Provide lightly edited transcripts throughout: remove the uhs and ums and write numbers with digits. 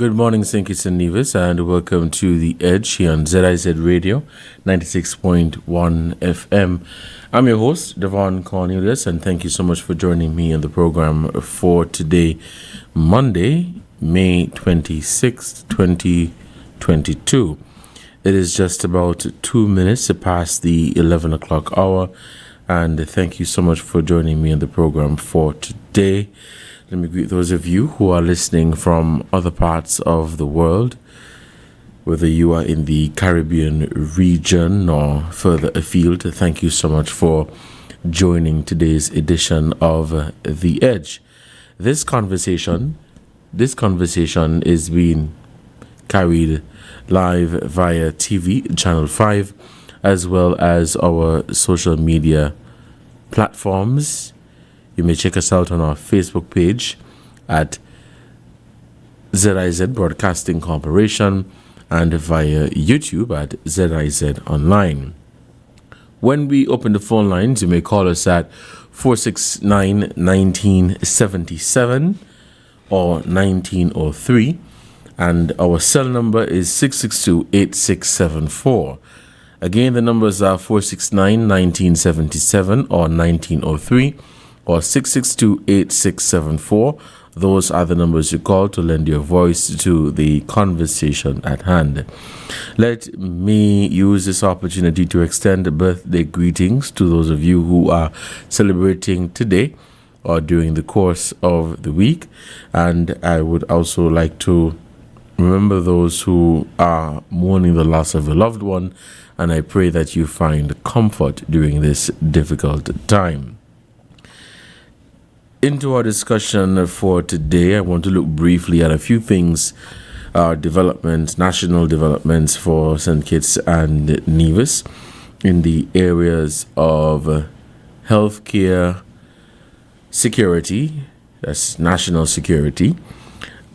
Good morning, St. Kitts and Nevis, and welcome to The Edge here on ZIZ Radio, 96.1 FM. I'm your host, Devonne Cornelius, and thank you so much for joining me in the program for today, Monday, May 26th, 2022. It is just about 2 minutes past the 11 o'clock hour, and thank you so much for joining me in the program for today. Let me greet those of you who are listening from other parts of the world, whether you are in the Caribbean region or further afield. Thank you so much for joining today's edition of The Edge. This conversation is being carried live via TV, Channel 5, as well as our social media platforms. You may check us out on our Facebook page at ZIZ Broadcasting Corporation and via YouTube at ZIZ Online. When we open the phone lines, you may call us at 469-1977 or 1903, and our cell number is 662-8674. Again, the numbers are 469-1977 or 1903. or 662-8674. Those are the numbers you call to lend your voice to the conversation at hand. Let me use this opportunity to extend birthday greetings to those of you who are celebrating today or during the course of the week. And I would also like to remember those who are mourning the loss of a loved one, and I pray that you find comfort during this difficult time. Into our discussion for today, I want to look briefly at a few things, national developments for St. Kitts and Nevis in the areas of healthcare, security, that's national security,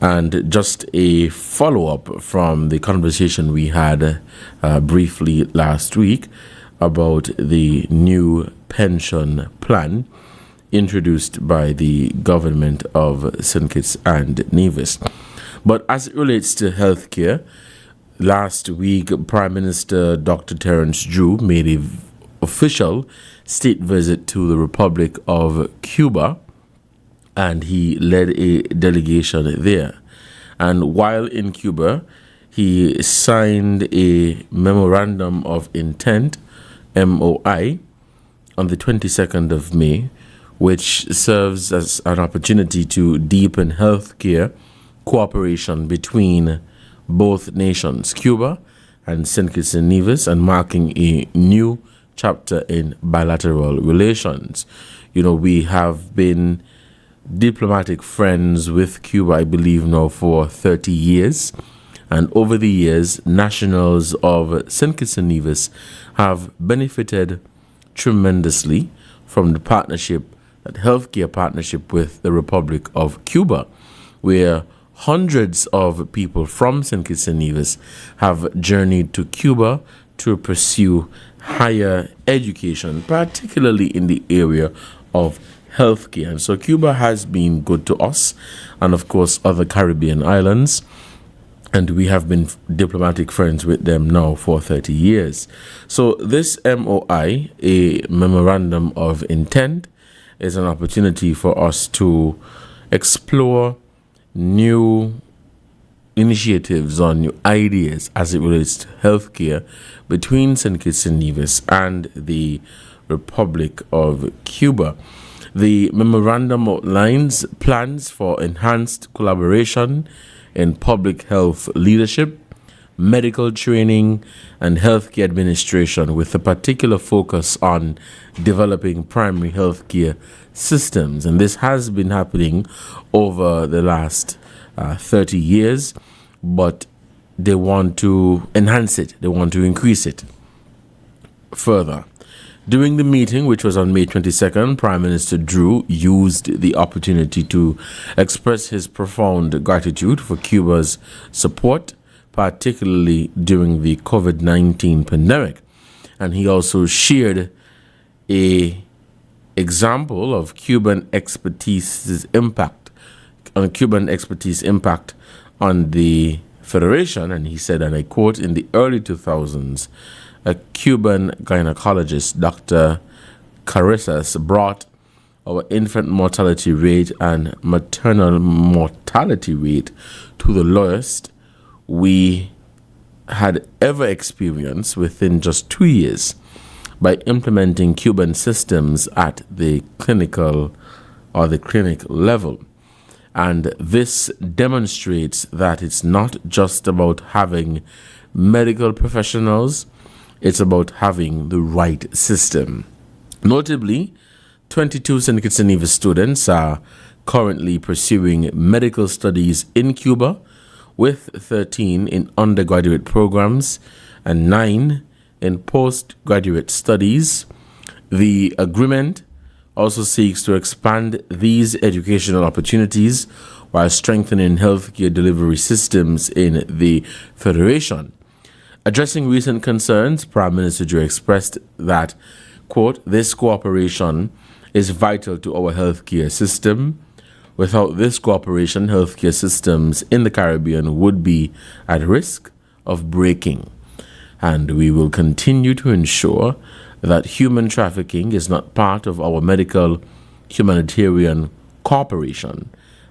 and just a follow-up from the conversation we had briefly last week about the new pension plan introduced by the government of St. Kitts and Nevis. But as it relates to healthcare, last week Prime Minister Dr. Terence Drew made an official state visit to the Republic of Cuba, and he led a delegation there. And while in Cuba, he signed a Memorandum of Intent, MOI, on the 22nd of May, which serves as an opportunity to deepen healthcare cooperation between both nations, Cuba and St. Kitts and Nevis, and marking a new chapter in bilateral relations. You know, we have been diplomatic friends with Cuba, I believe now, for 30 years. And over the years, nationals of St. Kitts and Nevis have benefited tremendously from the healthcare partnership with the Republic of Cuba, where hundreds of people from St. Kitts and Nevis have journeyed to Cuba to pursue higher education, particularly in the area of healthcare. And so Cuba has been good to us, and of course other Caribbean islands, and we have been diplomatic friends with them now for 30 years. So this MOI, a Memorandum of Intent, is an opportunity for us to explore new initiatives or new ideas as it relates to healthcare between St. Kitts and Nevis and the Republic of Cuba. The memorandum outlines plans for enhanced collaboration in public health leadership, medical training, and healthcare administration, with a particular focus on developing primary healthcare systems. And this has been happening over the last 30 years, but they want to enhance it. They want to increase it further. During the meeting, which was on May 22nd, Prime Minister Drew used the opportunity to express his profound gratitude for Cuba's support, particularly during the COVID-19 pandemic. And he also shared a example of Cuban expertise impact on the Federation, and he said, and I quote, in the early 2000s, a Cuban gynecologist, Dr. Carissas, brought our infant mortality rate and maternal mortality rate to the lowest we had ever experienced within just 2 years by implementing Cuban systems at the clinical or the clinic level. And this demonstrates that it's not just about having medical professionals, it's about having the right system. Notably, 22 St. Kitts and Nevis students are currently pursuing medical studies in Cuba, with 13 in undergraduate programs and 9 in postgraduate studies. The agreement also seeks to expand these educational opportunities while strengthening healthcare delivery systems in the Federation. Addressing recent concerns, Prime Minister Joe expressed that, quote, this cooperation is vital to our healthcare system. Without this cooperation, healthcare systems in the Caribbean would be at risk of breaking. And we will continue to ensure that human trafficking is not part of our medical humanitarian cooperation,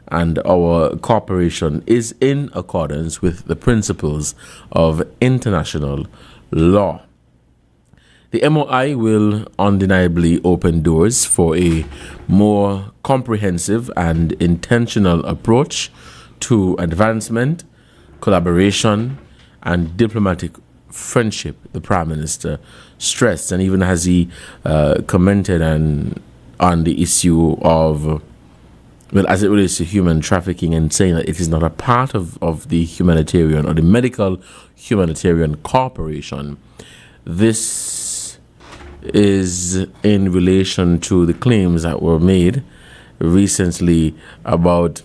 and our cooperation is in accordance with the principles of international law. The MOI will undeniably open doors for a more comprehensive and intentional approach to advancement, collaboration, and diplomatic friendship, the Prime Minister stressed, and even as he commented on the issue of, well, as it relates to human trafficking, and saying that it is not a part of the humanitarian or the medical humanitarian cooperation. This is in relation to the claims that were made recently about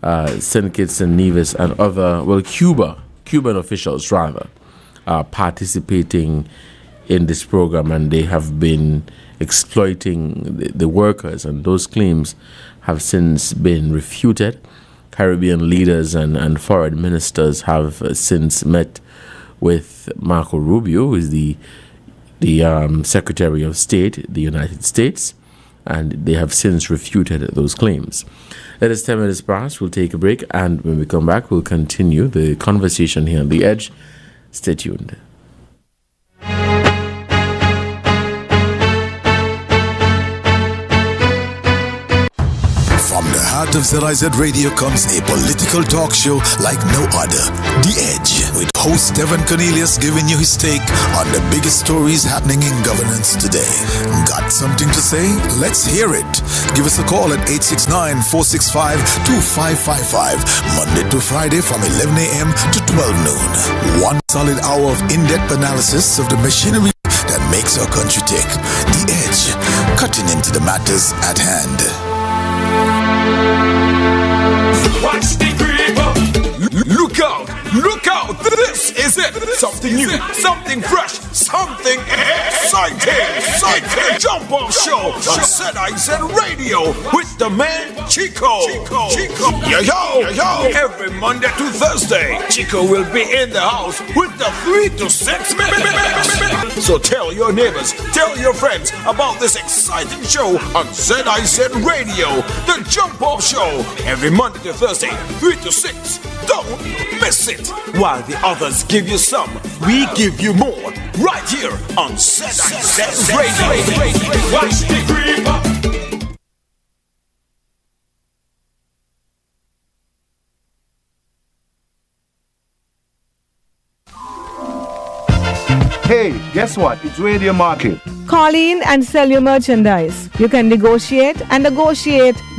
St. Kitts and Nevis and other, well, Cuban officials rather, participating in this program, and they have been exploiting the workers, and those claims have since been refuted. Caribbean leaders and foreign ministers have since met with Marco Rubio, who is the Secretary of State, the United States, and they have since refuted those claims. It is 10 minutes past. We'll take a break, and when we come back, we'll continue the conversation here on The Edge. Stay tuned. From the heart of ZIZ Radio comes a political talk show like no other. The Edge, with host Devonne Cornelius giving you his take on the biggest stories happening in governance today. Got something to say? Let's hear it. Give us a call at 869-465-2555, Monday to Friday from 11 a.m. to 12 noon. One solid hour of in-depth analysis of the machinery that makes our country tick. The Edge, cutting into the matters at hand. Watch the creeper. Look out! Look out! This is it! Something new, something fresh, something exciting! Jump off show on ZIZ Radio with the man Chico. Yo! Every Monday to Thursday, Chico will be in the house with the 3 to 6 minutes. So tell your neighbors, tell your friends about this exciting show on ZIZ Radio, the Jump Off Show, every Monday to Thursday, 3 to 6. Don't miss it. While the others give you some, we give you more. Right here on ZIZ Radio. Watch the creeper. Hey, guess what? It's Radio Market. Call in and sell your merchandise. You can negotiate,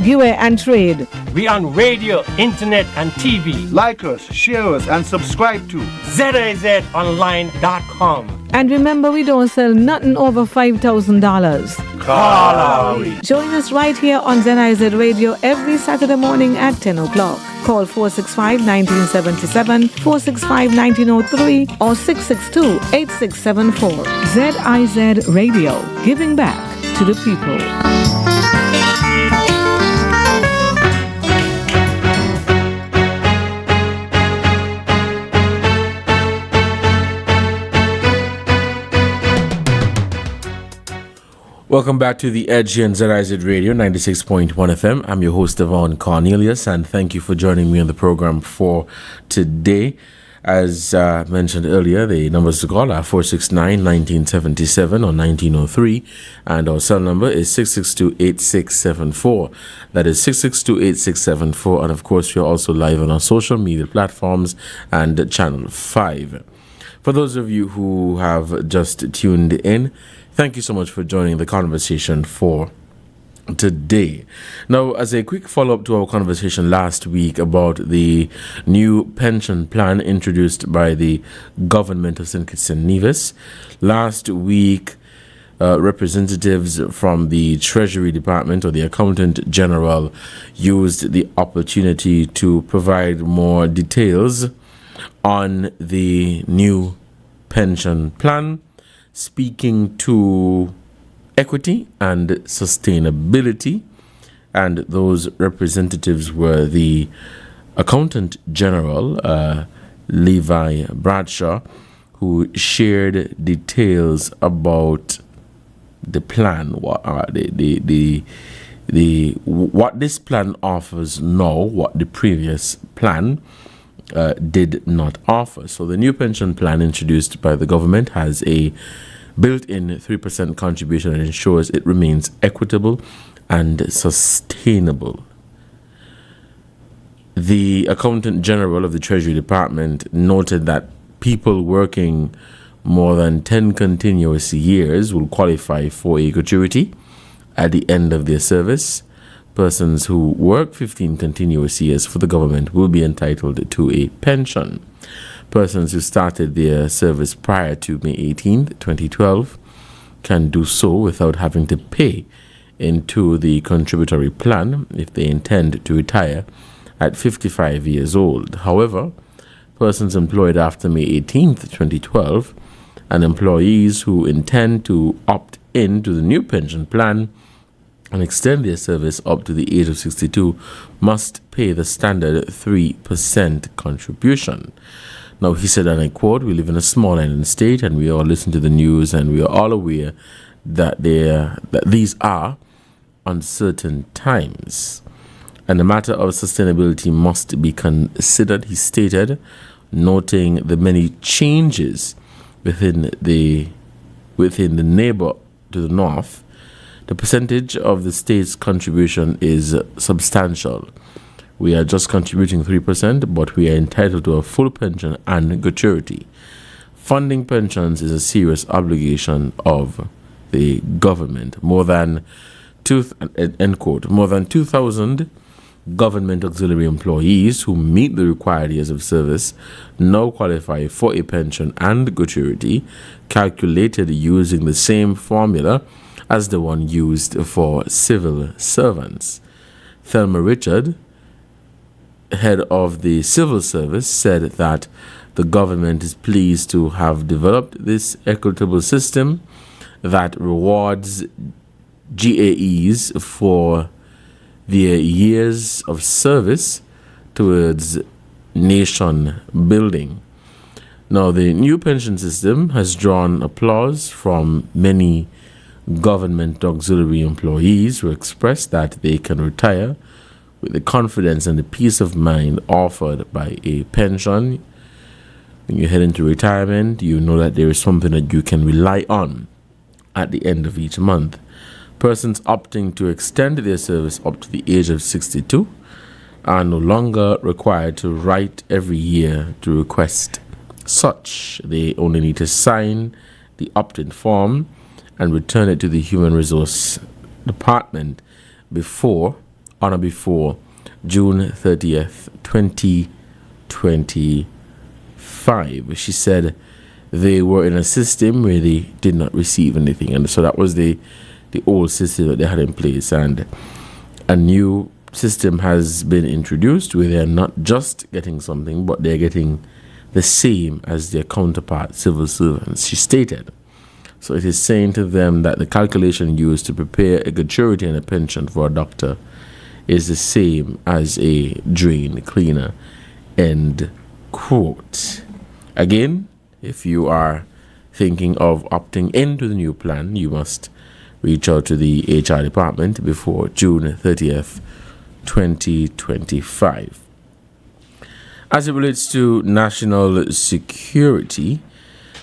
give and trade. We on radio, internet, and TV. Like us, share us, and subscribe to ZIZonline.com. And remember, we don't sell nothing over $5,000. Join us right here on ZIZ Radio every Saturday morning at 10 o'clock. Call 465-1977, 465-1903, or 662-8674. ZIZ Radio, giving back to the people. Welcome back to The Edge here on ZIZ Radio 96.1 FM. I'm your host, Devonne Cornelius, and thank you for joining me on the program for today. As mentioned earlier, the numbers to call are 469-1977 or 1903, and our cell number is 662-8674. That is 662-8674, and of course, we are also live on our social media platforms and Channel 5. For those of you who have just tuned in, thank you so much for joining the conversation for today. Now, as a quick follow-up to our conversation last week about the new pension plan introduced by the government of St. Kitts and Nevis, last week representatives from the Treasury Department or the Accountant General used the opportunity to provide more details on the new pension plan, speaking to equity and sustainability, and those representatives were the Accountant General, Levi Bradshaw, who shared details about the plan, what this plan offers now, what the previous plan did not offer. So the new pension plan introduced by the government has a built-in 3% contribution and ensures it remains equitable and sustainable. The Accountant General of the Treasury Department noted that people working more than 10 continuous years will qualify for a gratuity at the end of their service. Persons who work 15 continuous years for the government will be entitled to a pension. Persons who started their service prior to May 18th, 2012 can do so without having to pay into the contributory plan if they intend to retire at 55 years old. However, persons employed after May 18th, 2012 and employees who intend to opt in to the new pension plan and extend their service up to the age of 62 must pay the standard 3% contribution. Now, he said, and I quote, "We live in a small island state and we all listen to the news and we are all aware that these are uncertain times. And the matter of sustainability must be considered," he stated, noting the many changes within the neighbor to the north. The percentage of the state's contribution is substantial. We are just contributing 3%, but we are entitled to a full pension and gratuity. Funding pensions is a serious obligation of the government. More than 2,000 government auxiliary employees who meet the required years of service now qualify for a pension and gratuity calculated using the same formula as the one used for civil servants. Thelma Richard, head of the civil service, said that the government is pleased to have developed this equitable system that rewards GAEs for their years of service towards nation building. Now, the new pension system has drawn applause from many government auxiliary employees who express that they can retire with the confidence and the peace of mind offered by a pension. When you head into retirement, you know that there is something that you can rely on at the end of each month. Persons opting to extend their service up to the age of 62 are no longer required to write every year to request such. They only need to sign the opt-in form and return it to the Human Resource Department before June 30th, 2025. She said they were in a system where they did not receive anything, and so that was the old system that they had in place, and a new system has been introduced where they're not just getting something, but they're getting the same as their counterpart civil servants, she stated. So it is saying to them that the calculation used to prepare a gratuity and a pension for a doctor is the same as a drain cleaner, end quote. Again, if you are thinking of opting into the new plan, you must reach out to the HR department before June 30th, 2025. As it relates to national security,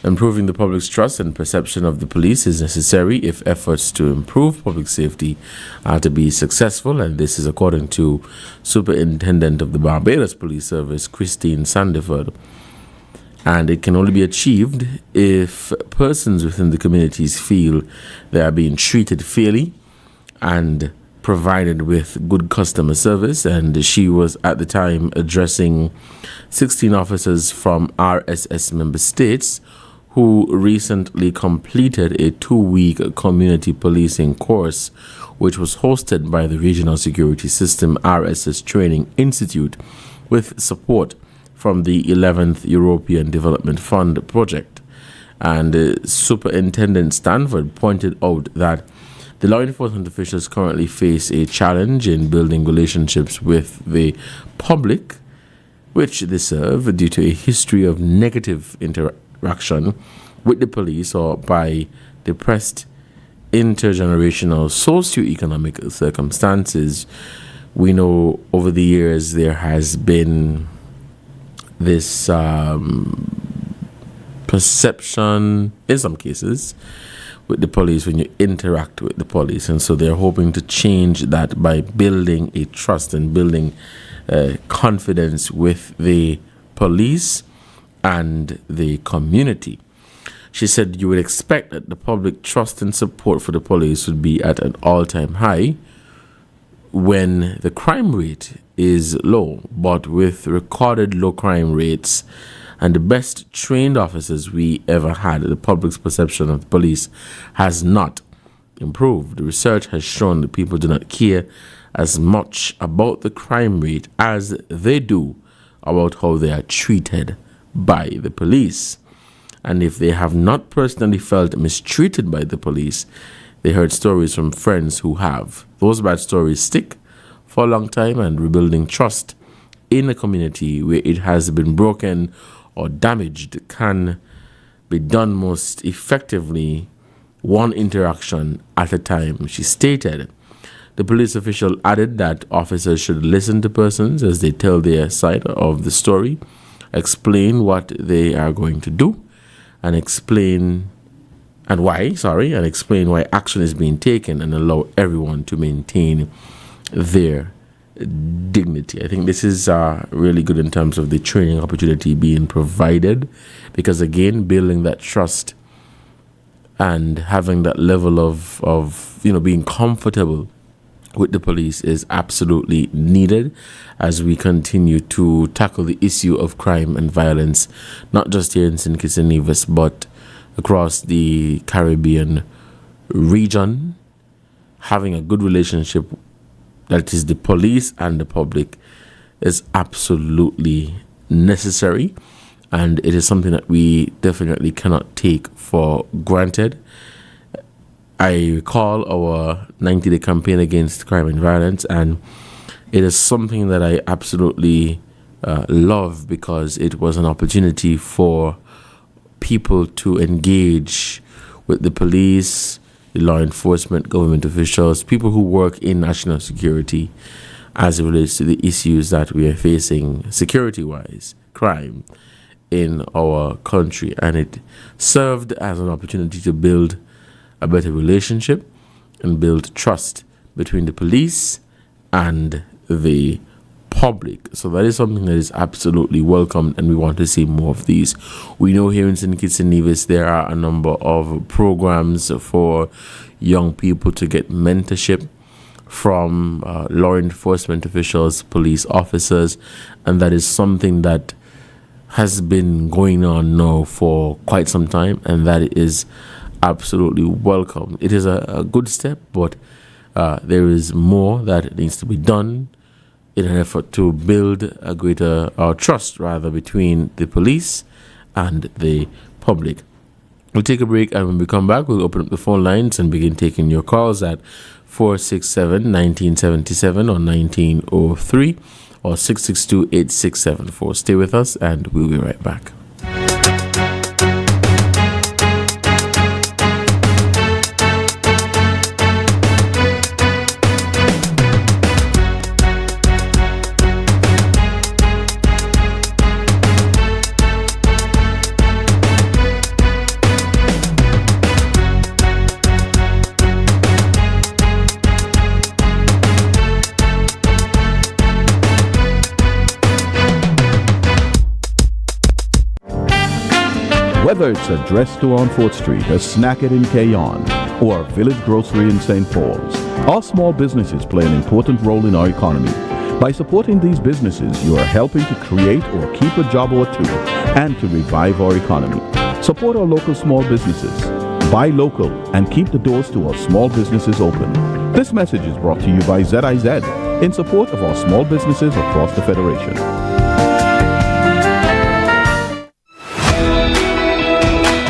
improving the public's trust and perception of the police is necessary if efforts to improve public safety are to be successful, and this is according to Superintendent of the Barbados Police Service, Christine Sandiford. And it can only be achieved if persons within the communities feel they are being treated fairly and provided with good customer service. And she was at the time addressing 16 officers from RSS member states who recently completed a 2-week community policing course, which was hosted by the Regional Security System RSS Training Institute with support from the 11th European Development Fund project. And Superintendent Stanford pointed out that the law enforcement officials currently face a challenge in building relationships with the public, which they serve, due to a history of negative interaction with the police or by depressed intergenerational socioeconomic circumstances. We know over the years there has been this perception, in some cases, with the police when you interact with the police, and so they're hoping to change that by building a trust and building confidence with the police and the community. She said you would expect that the public trust and support for the police would be at an all-time high when the crime rate is low, but with recorded low crime rates and the best trained officers we ever had, the public's perception of the police has not improved. The research has shown that people do not care as much about the crime rate as they do about how they are treated by the police. And if they have not personally felt mistreated by the police, they heard stories from friends who have. Those bad stories stick for a long time, and rebuilding trust in a community where it has been broken or damaged can be done most effectively one interaction at a time, she stated. The police official added that officers should listen to persons as they tell their side of the story, explain what they are going to do, and explain why action is being taken, and allow everyone to maintain their dignity. I think this is really good in terms of the training opportunity being provided, because again, building that trust and having that level of being comfortable with the police is absolutely needed as we continue to tackle the issue of crime and violence, not just here in St. Kitts and Nevis, but across the Caribbean region. Having a good relationship, that is the police and the public, is absolutely necessary, and it is something that we definitely cannot take for granted. I recall our 90-day campaign against crime and violence, and it is something that I absolutely love, because it was an opportunity for people to engage with the police, the law enforcement, government officials, people who work in national security as it relates to the issues that we are facing security-wise, crime in our country. And it served as an opportunity to build a better relationship and build trust between the police and the public. So that is something that is absolutely welcomed, and we want to see more of these. We know here in St. Kitts and Nevis there are a number of programs for young people to get mentorship from law enforcement officials, police officers, and that is something that has been going on now for quite some time, and that is absolutely welcome. It is a good step, but there is more that needs to be done in an effort to build a greater trust between the police and the public. We'll take a break, and when we come back, we'll open up the phone lines and begin taking your calls at 467-1977 or 1903 or 662-8674. Stay with us, and we'll be right back. Whether it's a dress store on 4th Street, a snacket in Kayon, or a village grocery in St. Paul's, our small businesses play an important role in our economy. By supporting these businesses, you are helping to create or keep a job or two and to revive our economy. Support our local small businesses. Buy local and keep the doors to our small businesses open. This message is brought to you by ZIZ in support of our small businesses across the Federation.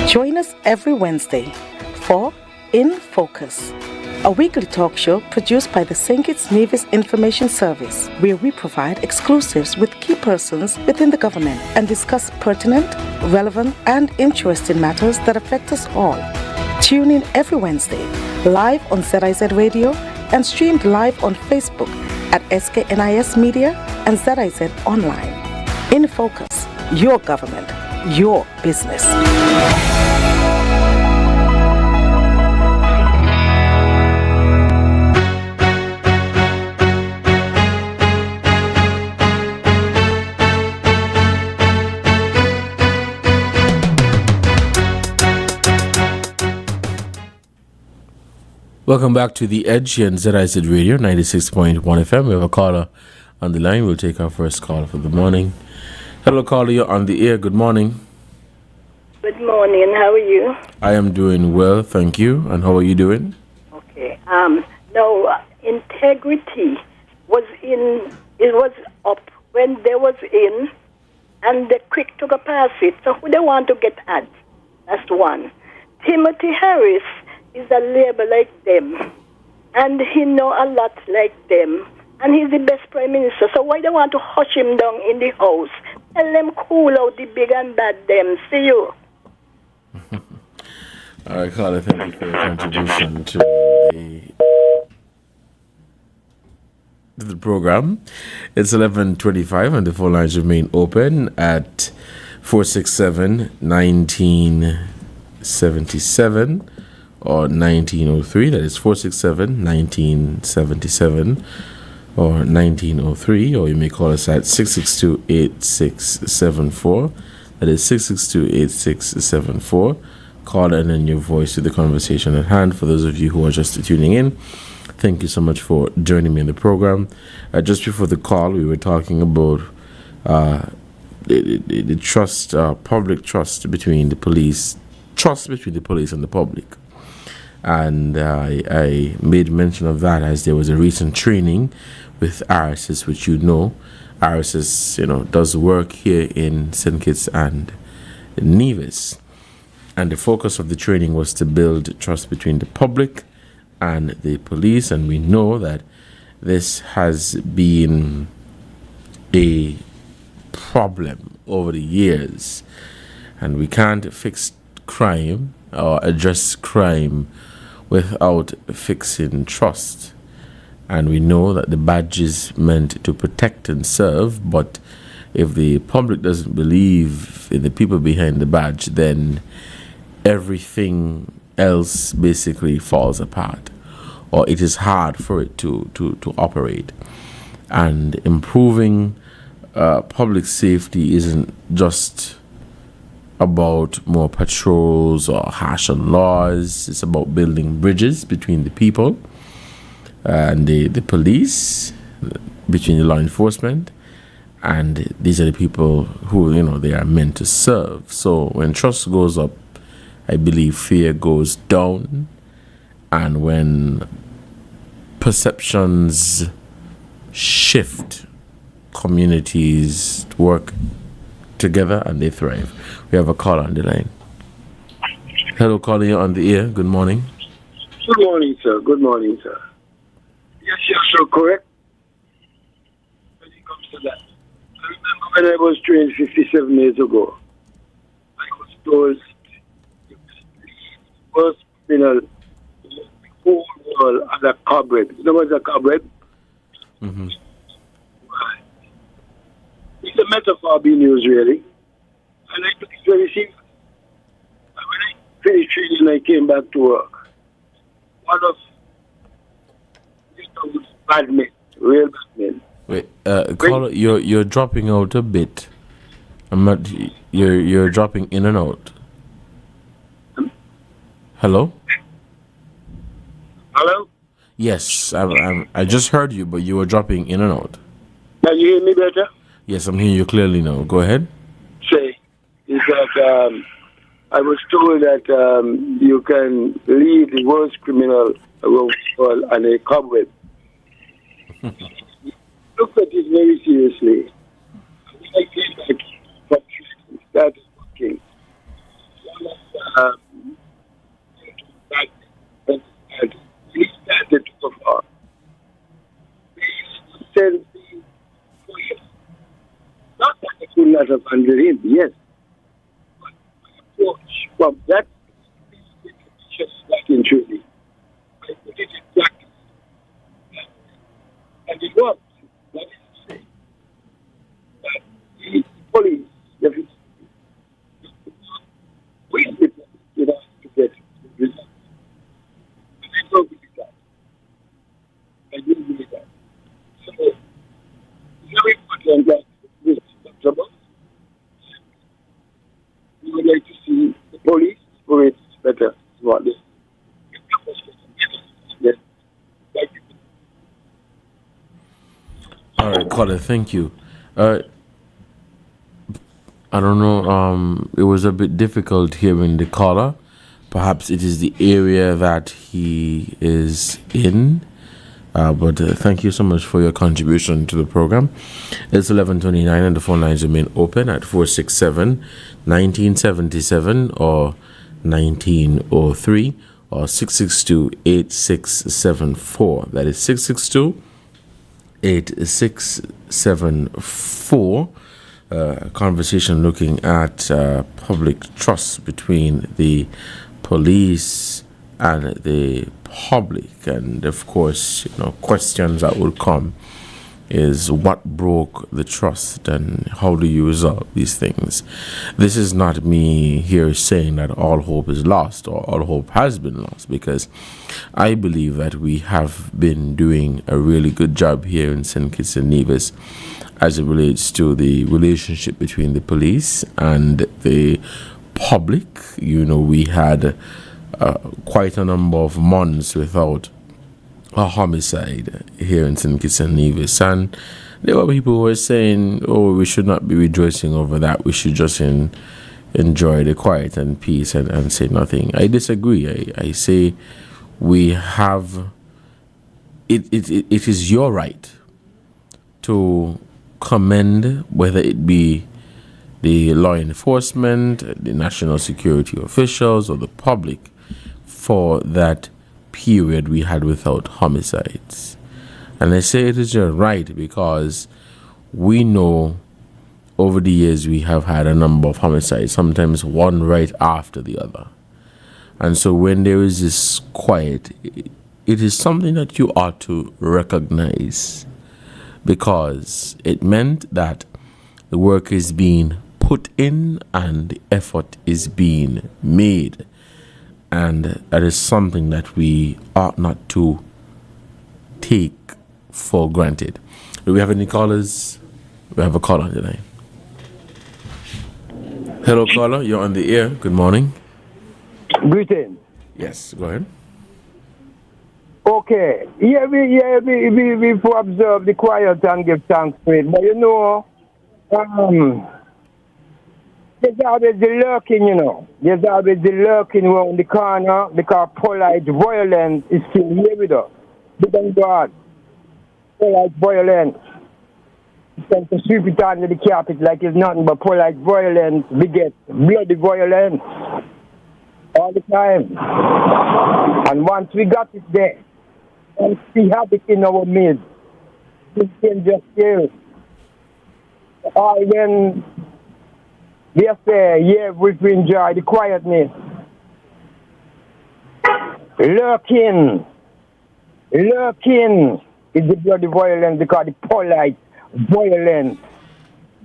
Join us every Wednesday for In Focus, a weekly talk show produced by the St. Kitts Nevis Information Service, where we provide exclusives with key persons within the government and discuss pertinent, relevant, and interesting matters that affect us all. Tune in every Wednesday, live on ZIZ Radio and streamed live on Facebook at SKNIS Media and ZIZ Online. In Focus, your government, your business. Welcome back to The Edge here on ZIZ Radio 96.1 FM. We have a caller on the line. We'll take our first call for the morning. Hello, caller. You're on the air. Good morning. Good morning. How are you? I am doing well, thank you. And how are you doing? Okay. Integrity was up when they was in, and they quick to go pass it. So who they want to get at? That's one. Timothy Harris is a label like them, and he know a lot like them, and he's the best prime minister. So why they want to hush him down in the house? Tell them cool out the big and bad them. See you. All right, caller, thank you for your contribution to the program. It's 11:25 and the phone lines remain open at 467-1977 or 1903. That is 467-1977 or 1903. Or you may call us at 662-8674. That is 662-8674. Call and then your voice to the conversation at hand. For those of you who are just tuning in, thank you so much for joining me in the program. Just before the call, we were talking about the trust, public trust between the police, between the police and the public. And I made mention of that as there was a recent training with RSS, which RSS, does work here in St. Kitts and Nevis. And the focus of the training was to build trust between the public and the police. And we know that this has been a problem over the years. And we can't fix crime or address crime without fixing trust. And we know that the badge is meant to protect and serve, but if the public doesn't believe in the people behind the badge, then everything else basically falls apart, or it is hard for it to operate. And improving public safety isn't just about more patrols or harsher laws. It's about building bridges between the people and the police, between the law enforcement, and these are the people who they are meant to serve. So when trust goes up, I believe fear goes down, and when perceptions shift, communities work together and they thrive. We have a call on the line. Hello, calling you on the air. Good morning. Good morning, sir. Good morning, sir. Yes, you're so correct when it comes to that. I remember when I was trained 57 years ago, I was told the worst criminal in the whole world as a cobweb. You know what's a cobweb? Mm-hmm. Right. It's a metaphor being used, really. And I took it very seriously. And when I finished training, I came back to work. One of those bad men, real bad men. Wait, caller, you're dropping out a bit. I'm not. You're dropping in and out. Hello? Hello? Yes, I just heard you, but you were dropping in and out. Now you hear me better? Yes, I'm hearing you clearly now. Go ahead. Say, is that I was told that you can leave the worst criminal on a cobweb. Look at it very seriously. When I came back from training, started working. We started to perform. They sent me for years. Not that I could not have handled him, yes. But my approach from that back in training, I put it in practice. And it worked. That is to say, that the police, definitely, we to get results. And I don't believe that. I do believe that. So, it's very important that this Dr. Boss, we would like to see the police operate better. What this? Yes. Thank you. All right, caller, thank you. I don't know, it was a bit difficult hearing the caller. Perhaps it is the area that he is in. But thank you so much for your contribution to the program. It's 11:29 and the phone lines remain open at 467-1977 or 1903 or 662-8674. That is 662-8674. Conversation looking at public trust between the police and the public, and of course, questions that will come is what broke the trust and how do you resolve these things. This is not me here saying that all hope is lost or all hope has been lost, because I believe that we have been doing a really good job here in St. Kitts and Nevis as it relates to the relationship between the police and the public. We had quite a number of months without a homicide here in St. Kitts and Nevis, and there were people who were saying, we should not be rejoicing over that, we should just enjoy the quiet and peace and say nothing. I disagree. I say we have it is your right to commend, whether it be the law enforcement, the national security officials, or the public, for that period we had without homicides. And I say it is your right because we know over the years we have had a number of homicides, sometimes one right after the other. And so when there is this quiet, it is something that you ought to recognize, because it meant that the work is being put in and the effort is being made. And that is something that we ought not to take for granted. Do we have any callers? We have a caller on the line. Hello, caller. You're on the air. Good morning. Greetings. Yes, go ahead. Okay. We observe the quiet and give thanks to it. But there's always the lurking, There's always the lurking around the corner, because polite violence is still here with us. Thank God. Polite violence. Tend to sweep it under the carpet like it's nothing but polite violence. We get bloody violence all the time. And once we got it there, once we have it in our midst, we can just kill. When we say, we enjoy the quietness. Lurking is the bloody violence, because the polite violence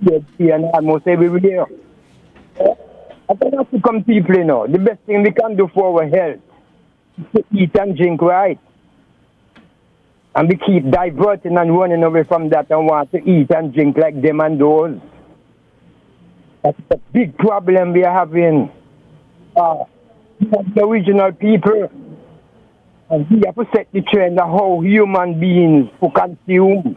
you see and almost everywhere. I cannot become people, The best thing we can do for our health is to eat and drink right. And we keep diverting and running away from that and want to eat and drink like them and those. That's the big problem we are having. The original people. And we have to set the trend of how human beings who consume.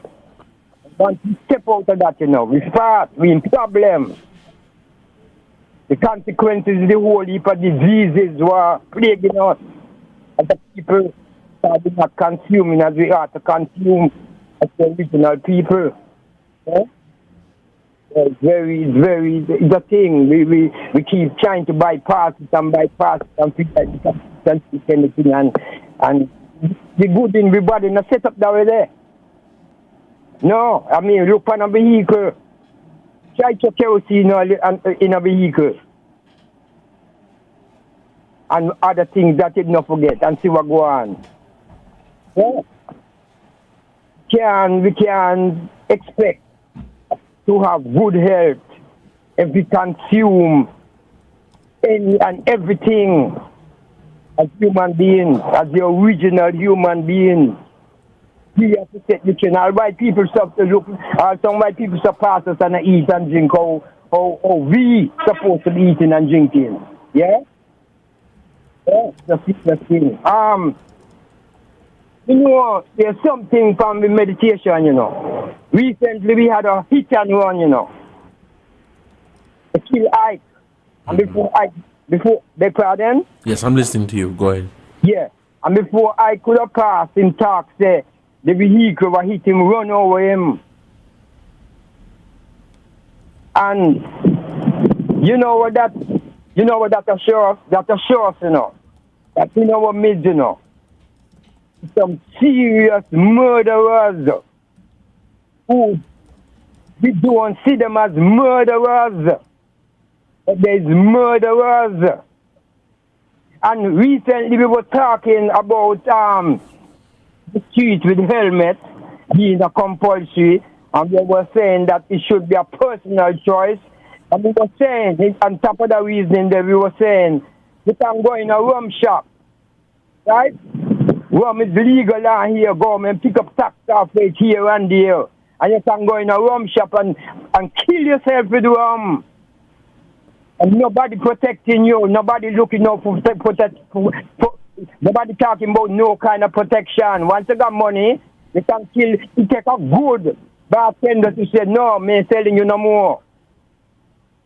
Once we step out of that, we start, we in problems. The consequences, the whole heap of diseases were plaguing us. And the people started not consuming as we ought to consume as the original people. Yeah? It's it's a thing. We keep trying to bypass it and feel like we can speak anything and the good in everybody not set up that way there. No, I mean look on a vehicle. Try to kerosene in a vehicle. And other things that you not forget and see what go on. Yeah. We can expect to have good health if we consume any and everything as human beings, as the original human beings. We have to set the trend. All white people stop to look, some white people stop pass us and eat and drink how we supposed to be eating and drinking. Yeah? Yeah, that's the thing. There's something from the meditation, Recently we had a hit and run, A kill Ike. And before they pardon? Yes, I'm listening to you. Go ahead. Yeah. And before I could have passed him talk, say the vehicle was hit him, run over him. And you know what that assures? That assures, that in our midst, some serious murderers who we don't see them as murderers, but there's murderers. And recently we were talking about the street with helmet being a compulsory, and we were saying that it should be a personal choice. And we were saying, on top of the reasoning that we were saying, you can go in a rum shop, right? Rum is legal down here, go and pick up tax off it here and there. And you can go in a rum shop and kill yourself with rum. And nobody protecting you, nobody looking out for nobody talking about no kind of protection. Once you got money, you can kill, you take a good bartender to say, no, me selling you no more.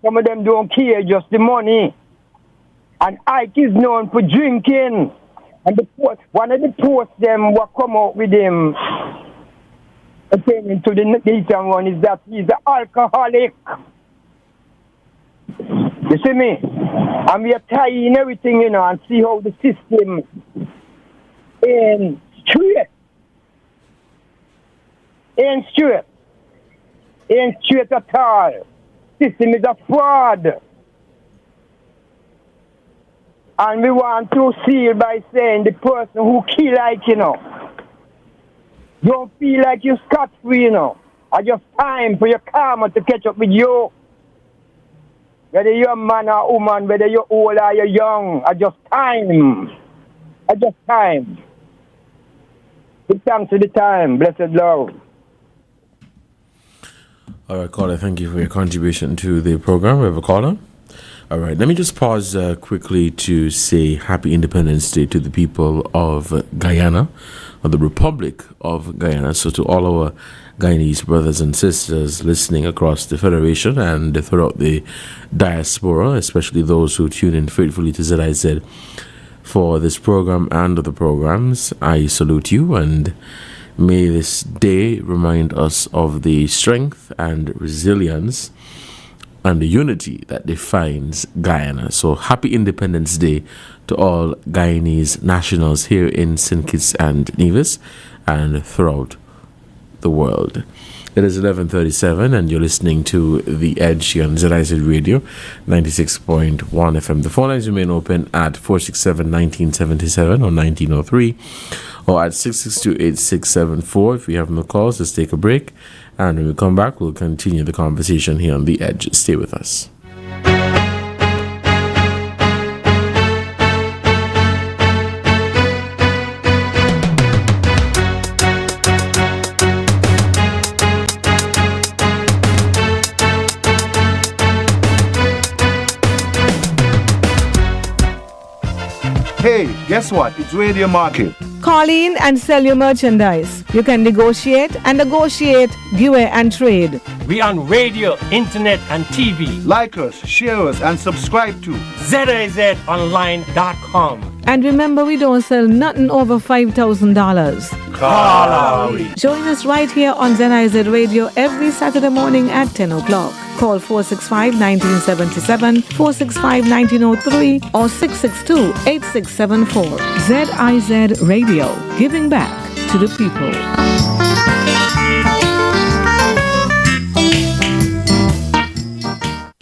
Some of them don't care, just the money. And Ike is known for drinking. And one of the posts them will come out with him pertaining to the Nathan one is that he's an alcoholic. You see me? And we are tying everything, and see how the system ain't straight. Ain't straight at all. System is a fraud. And we want to seal by saying the person who kill like, don't feel like you're scot-free, I just time for your karma to catch up with you. Whether you're a man or woman, whether you're old or you're young, I just time. Give thanks to the time, blessed Lord. All right, caller, thank you for your contribution to the program. We have a caller. All right, let me just pause quickly to say Happy Independence Day to the people of Guyana, or the Republic of Guyana. So to all our Guyanese brothers and sisters listening across the Federation and throughout the diaspora, especially those who tune in faithfully to ZIZ for this program and other programs, I salute you, and may this day remind us of the strength and resilience and the unity that defines Guyana. So happy Independence Day to all Guyanese nationals here in St. Kitts and Nevis and throughout the world. It is 11:37 and you're listening to The Edge here on ZIZ Radio 96.1 FM. The phone lines remain open at 467-1977 or 1903 or at 662-8674. If we have no calls, let's take a break. And when we come back, we'll continue the conversation here on The Edge. Stay with us. Hey, guess what? It's Radio Market. Call in and sell your merchandise. You can negotiate and negotiate, give away and trade. We on radio, internet, and TV. Like us, share us, and subscribe to ZIZonline.com. And remember, we don't sell nothing over $5,000. Join us right here on ZIZ Radio every Saturday morning at 10 o'clock. Call 465-1977, 465-1903, or 662-8674. ZIZ Radio, giving back to the people.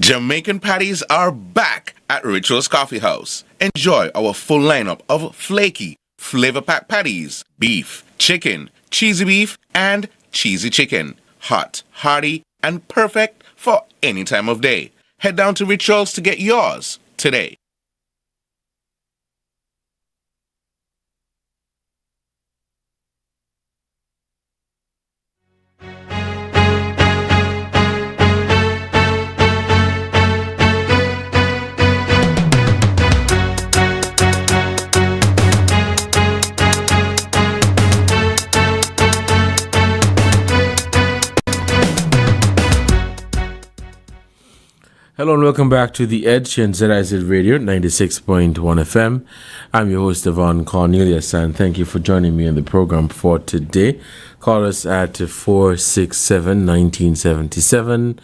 Jamaican patties are back at Rituals Coffee House. Enjoy our full lineup of flaky, flavor-packed patties, beef, chicken, cheesy beef, and cheesy chicken. Hot, hearty, and perfect for any time of day. Head down to Rituals to get yours today. Hello and welcome back to The Edge on ZIZ Radio 96.1 FM. I'm your host, Devonne Cornelius, and thank you for joining me in the program for today. Call us at 467-1977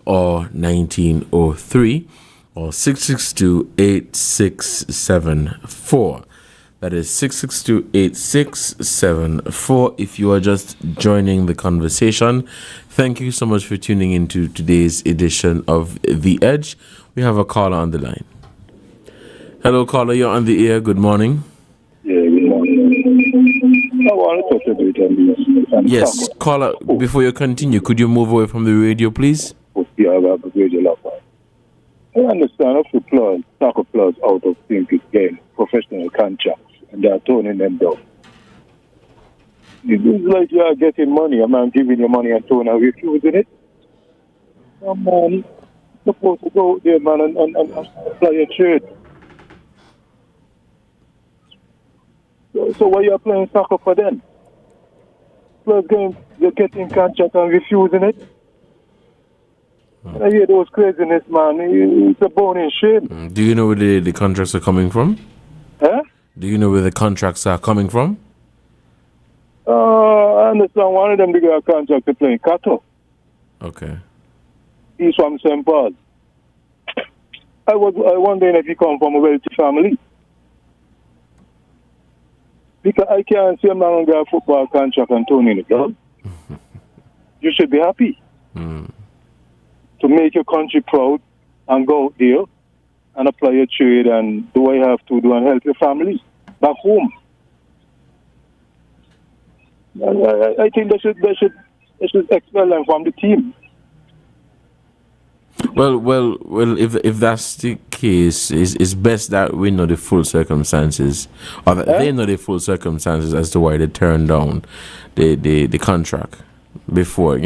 or 1903 or 662-8674. That is 662-8674. If you are just joining the conversation, thank you so much for tuning into today's edition of The Edge. We have a caller on the line. Hello, caller. You're on the air. Good morning. Yeah, good morning. I want to talk about it. Yes, caller. Before you continue, could you move away from the radio, please? Yeah, I have a radio love. I understand if the players, soccer players out of Olympic game, professional contracts, and they are toning them down. It's like you are getting money, a man giving you money and tone and refusing it. A man supposed to go there, man, and play a trade. So why you are playing soccer for them? Players games, you're getting contract and refusing it. I hear those craziness, man. It's a bone and shame. Do you know where the contracts are coming from? Huh? Do you know where the contracts are coming from? I understand one of them they got a contract to play in Qatar. Okay. He's from St. Paul. I wondering if he come from a wealthy family. Because I can't see a man got a football contract and turn in it, girl. You should be happy. To make your country proud and go out there and apply your trade and do what you have to do and help your family back home. I think they should expel them from the team. Well. If that's the case, it's best that we know the full circumstances, or that they know the full circumstances as to why they turned down the contract before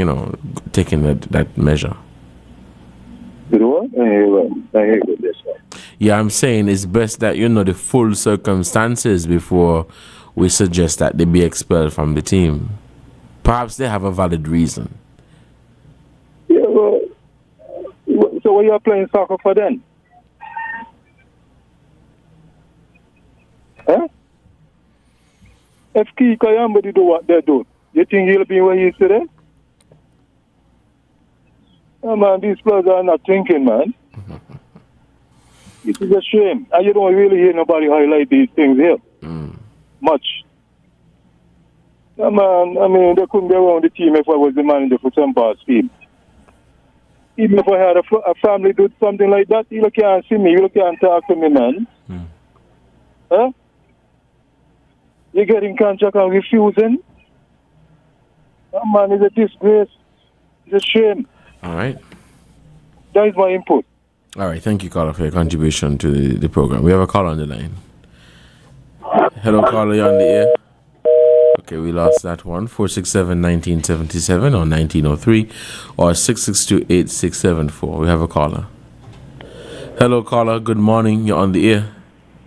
taking that measure. Yeah, I'm saying it's best that you know the full circumstances before we suggest that they be expelled from the team. Perhaps they have a valid reason. Yeah, well, so why you are playing soccer for then? Huh? If Kika Yambadi do what they do, you think he'll be where he is today? Oh, man, these players are not thinking, man. It is a shame. And you don't really hear nobody highlight these things here. Much. Oh, man, I mean, they couldn't be around the team if I was the manager for St. Paul's team. Even if I had a family do something like that, you can't see me, you can't talk to me, man. Huh? You're getting contract and refusing? Oh, man, it's a disgrace. It's a shame. All right. That is my input. All right. Thank you, caller, for your contribution to the program. We have a caller on the line. Hello, caller. You're on the air. Okay, we lost that one. 467-1977 or 1903 or 662-8674. We have a caller. Hello, caller. Good morning. You're on the air.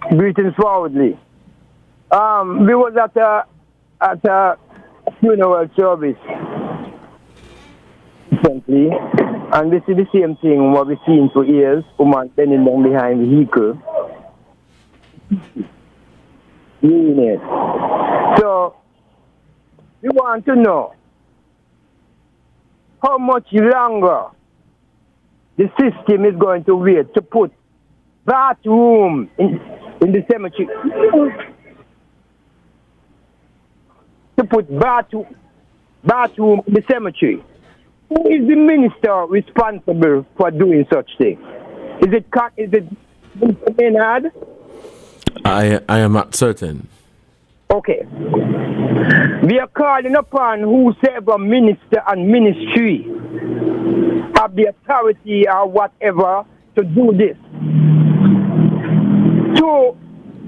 Greetings forwardly. We was at a funeral service recently, and we see the same thing what we've seen for years. Woman bending down behind the vehicle. So we want to know how much longer the system is going to wait to put bathroom in the cemetery. To put bathroom in the cemetery. Who is the minister responsible for doing such thing? Is it Mr. Maynard? I am not certain. Okay. We are calling upon whosoever minister and ministry have the authority or whatever to do this. To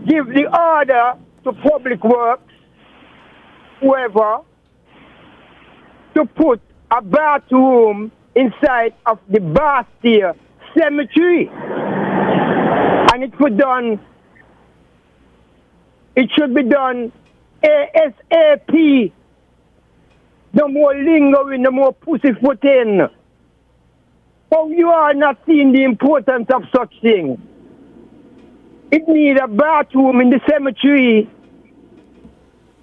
give the order to public works, whoever, to put a bathroom inside of the Bastille Cemetery. And it should be done ASAP. No more lingering, no more pussyfooting. Oh, you are not seeing the importance of such things. It needs a bathroom in the cemetery.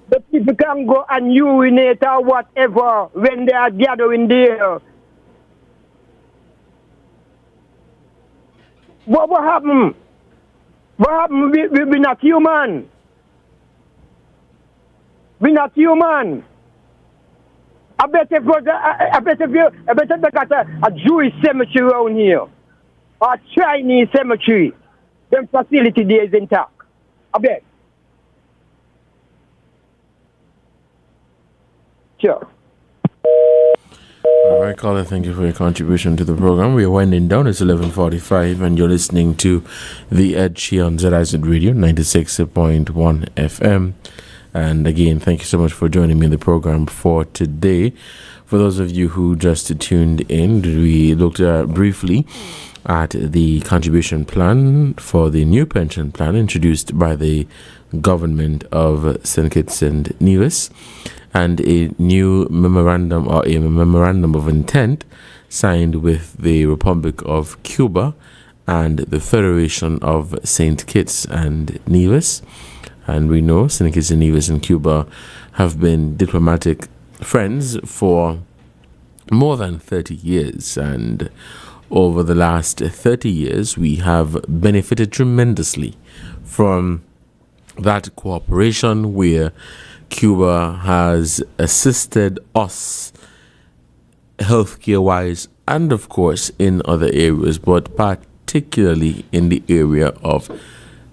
The people can go and urinate or whatever when they are gathering there. What happened? What happened? We're not human. We're not human. I bet if you got a Jewish cemetery around here, or a Chinese cemetery, then facility there is intact. I bet. Sure. All right, caller, thank you for your contribution to the program. We are winding down. It's 11:45, and you're listening to The Edge here on ZIZ Radio 96.1 FM. And again, thank you so much for joining me in the program for today. For those of you who just tuned in, we looked briefly at the contribution plan for the new pension plan introduced by the government of St. Kitts and Nevis, and a new memorandum or a memorandum of intent signed with the Republic of Cuba and the Federation of St. Kitts and Nevis. And we know St. Kitts and Nevis and Cuba have been diplomatic friends for more than 30 years. And over the last 30 years, we have benefited tremendously from that cooperation, where Cuba has assisted us healthcare-wise and, of course, in other areas, but particularly in the area of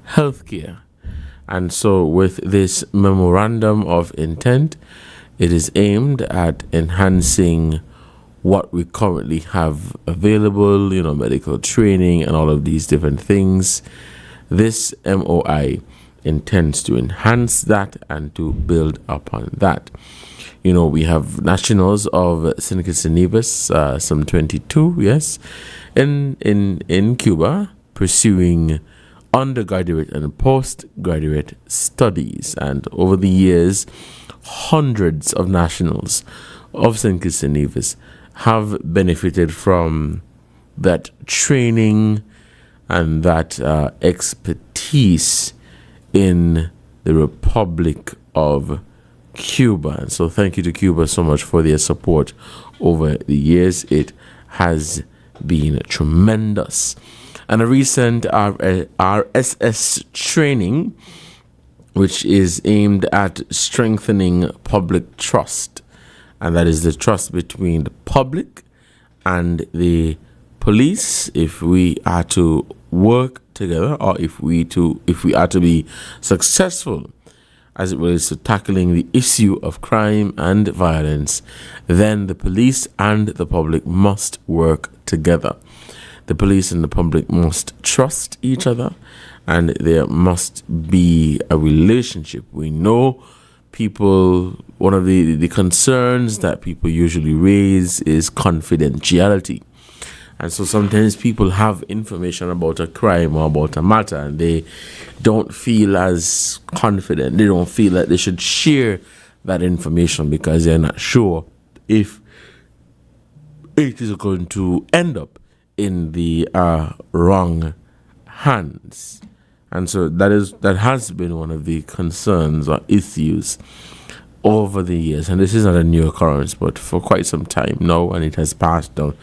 healthcare. And so with this memorandum of intent, it is aimed at enhancing what we currently have available, medical training and all of these different things. This MOI intends to enhance that and to build upon that. We have nationals of St. Kitts and Nevis, some 22, yes, in Cuba, pursuing undergraduate and postgraduate studies. And over the years, hundreds of nationals of St. Kitts and Nevis have benefited from that training and that expertise in the Republic of Cuba. And so thank you to Cuba so much for their support over the years. It has been tremendous. And a recent RSS training, which is aimed at strengthening public trust, and that is the trust between the public and the police, if we are to work together, or if we are to be successful as it relates to tackling the issue of crime and violence, then the police and the public must work together. The police and the public must trust each other, and there must be a relationship. We know one of the concerns that people usually raise is confidentiality. And so sometimes people have information about a crime or about a matter, and they don't feel as confident. They don't feel that they should share that information because they're not sure if it is going to end up in the wrong hands. And so that has been one of the concerns or issues over the years. And this is not a new occurrence, but for quite some time now, and it has passed down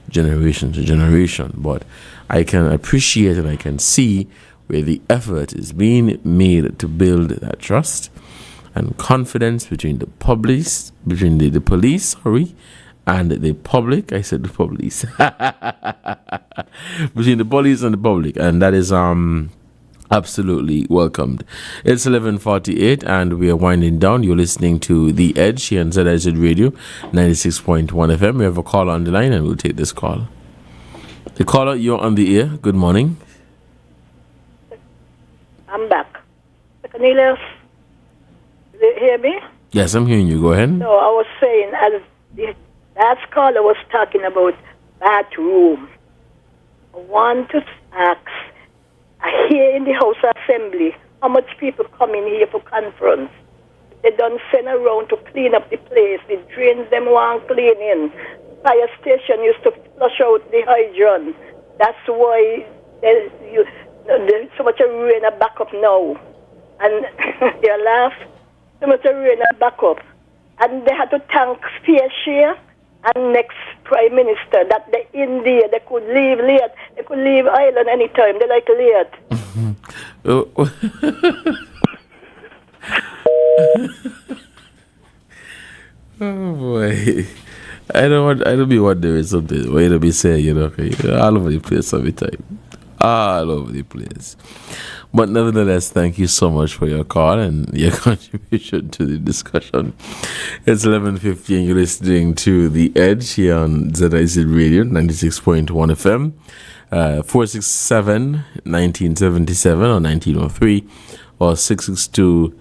generation to generation. But I can appreciate and I can see where the effort is being made to build that trust and confidence between the police, and the public. I said the police. Between the police and the public, and that is absolutely welcomed. It's 11:48 and we are winding down. You're listening to The Edge here on ZIZ Radio 96.1 FM. We have a caller on the line and we'll take this call. The caller, you're on the air. Good morning. I'm back. Cornelius, do you hear me? Yes, I'm hearing you. Go ahead. No, I was saying, as the last caller was talking about bathroom, I want to ask, here in the House Assembly, how much people come in here for conference? They don't send around to clean up the place. The drains them want cleaning. Fire station used to flush out the hydrant. That's why there's so much rain a back up now. And you laugh, so much rain a back up. And they had to thank Fairshare and next Prime Minister that they India, they could leave late. They could leave island anytime. They like late. Oh boy. I don't be wondering something. What you be saying, all over the place every time. All over the place. But nevertheless, thank you so much for your call and your contribution to the discussion. It's 11:50 and you're listening to The Edge here on ZIZ Radio 96.1 FM. 467-1977 or 1903 or 662,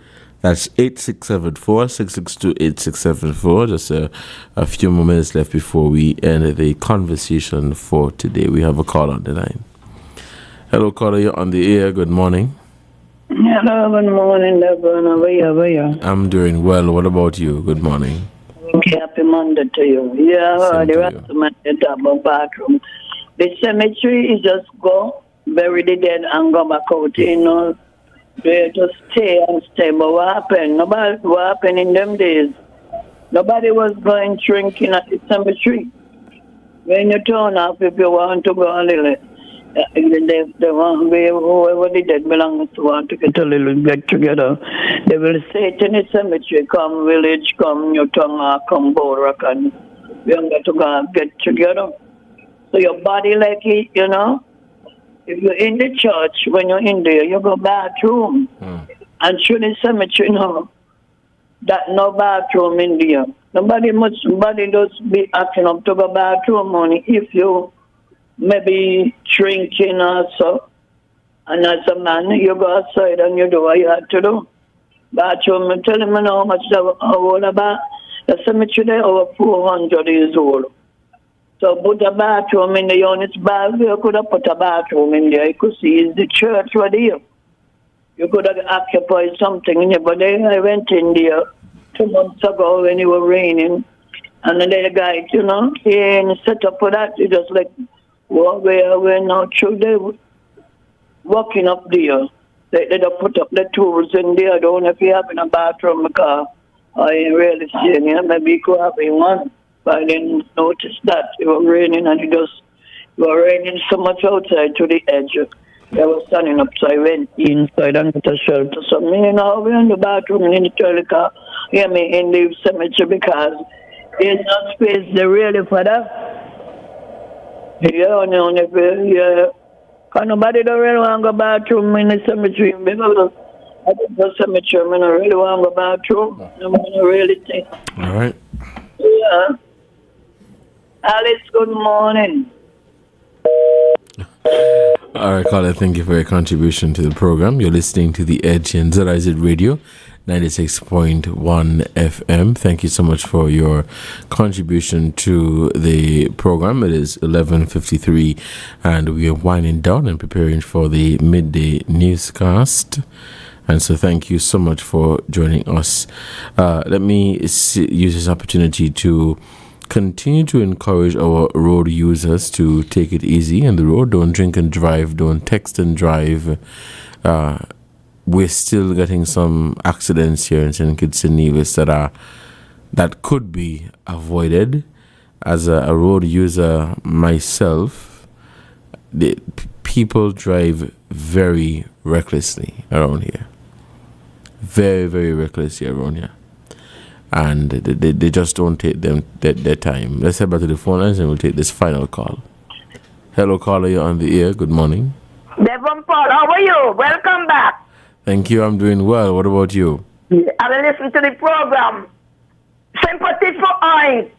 that's 8674, 662-8674. Just a few more minutes left before we end the conversation for today. We have a call on the line. Hello, caller, you're on the air. Good morning. Hello, good morning, Devonne. How are you? I'm doing well. What about you? Good morning. Okay, happy Monday to you. Yeah, the rest of my talk about bathroom. The cemetery is just go, bury the dead and go back out, They just stay and stay. But what happened in them days? Nobody was going drinking at the cemetery. When you turn up, if you want to go a little, whoever the dead belongs to want to get a little get together, they will say to the cemetery, come village, come Newton, come Borak, and we are going to go get together. So your body like it, if you're in the church, when you're in there, you go bathroom. And through the cemetery, that no bathroom in there. Nobody does be acting up to go bathroom money if you maybe drinking or so. And as a man, you go outside and you do what you have to do. Bathroom, I'm telling you how much they're all about. The cemetery there over 400 years old. So put a bathroom in the unit's bathroom. You could have put a bathroom in there. You could see it's the church right here. You could have occupied something in there. But then I went in there 2 months ago when it was raining. And then the guy, he ain't set up for that. He just like, we're not sure they walking up there. They don't put up the tools in there. I don't know if you have in a bathroom because I ain't really seeing it. Maybe you could have in one. But I didn't notice that. It was raining and it was raining so much outside to the edge. I was standing up, so I went inside and got a shelter. So we're in the bathroom in the toilet car. In the cemetery because there's no space there really for that. Yeah. Nobody don't really want to go bathroom in the cemetery because I think the cemetery, I don't really want to go bathroom. I don't really think. All right. Yeah. Alice, good morning. All right, caller, thank you for your contribution to the program. You're listening to The Edge in ZIZ Radio 96.1 FM. Thank you so much for your contribution to the program. It is 11:53 and we are winding down and preparing for the midday newscast. And so thank you so much for joining us. Let me use this opportunity to continue to encourage our road users to take it easy on the road. Don't drink and drive. Don't text and drive. We're still getting some accidents here in St. Kitts and Nevis that could be avoided. As a road user myself, the people drive very recklessly around here. Very, very recklessly around here. And they just don't take their time. Let's head back to the phone lines and we'll take this final call. Hello, caller, you're on the air. Good morning. Devonne Paul, how are you? Welcome back. Thank you, I'm doing well. What about you? I listen to the program. Sympathy for Oink.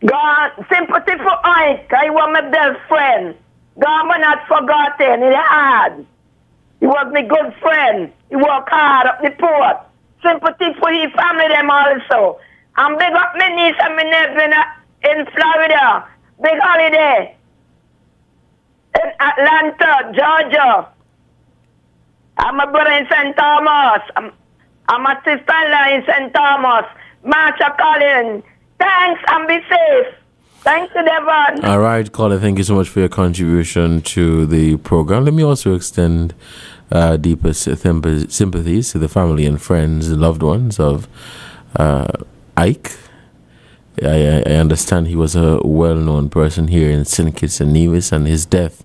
God, sympathy for Oink. I was my best friend. God was not forgotten. He had. He was my good friend. He worked hard up the port. Sympathy for his family them also. And big up my niece and my nephew in Florida. Big holiday. In Atlanta, Georgia. I'm a brother in St. Thomas. I'm a sister-in-law in St. Thomas. Marsha Collins. Thanks and be safe. Thanks to Devon. All right, caller, thank you so much for your contribution to the program. Let me also extend deepest sympathies to the family and friends, loved ones of Ike. I understand he was a well-known person here in St. Kitts and Nevis, and his death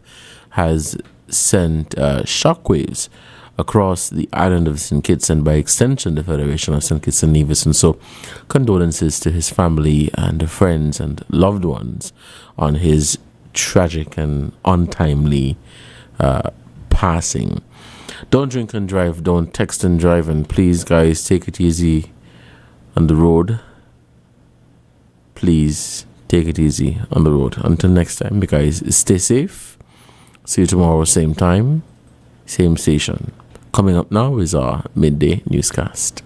has sent shockwaves across the island of St. Kitts and by extension the Federation of St. Kitts and Nevis. And so condolences to his family and friends and loved ones on his tragic and untimely passing. Don't drink and drive, don't text and drive, and please guys, take it easy on the road. Please take it easy on the road. Until next time, you guys, stay safe. See you tomorrow, same time, same station. Coming up now is our midday newscast.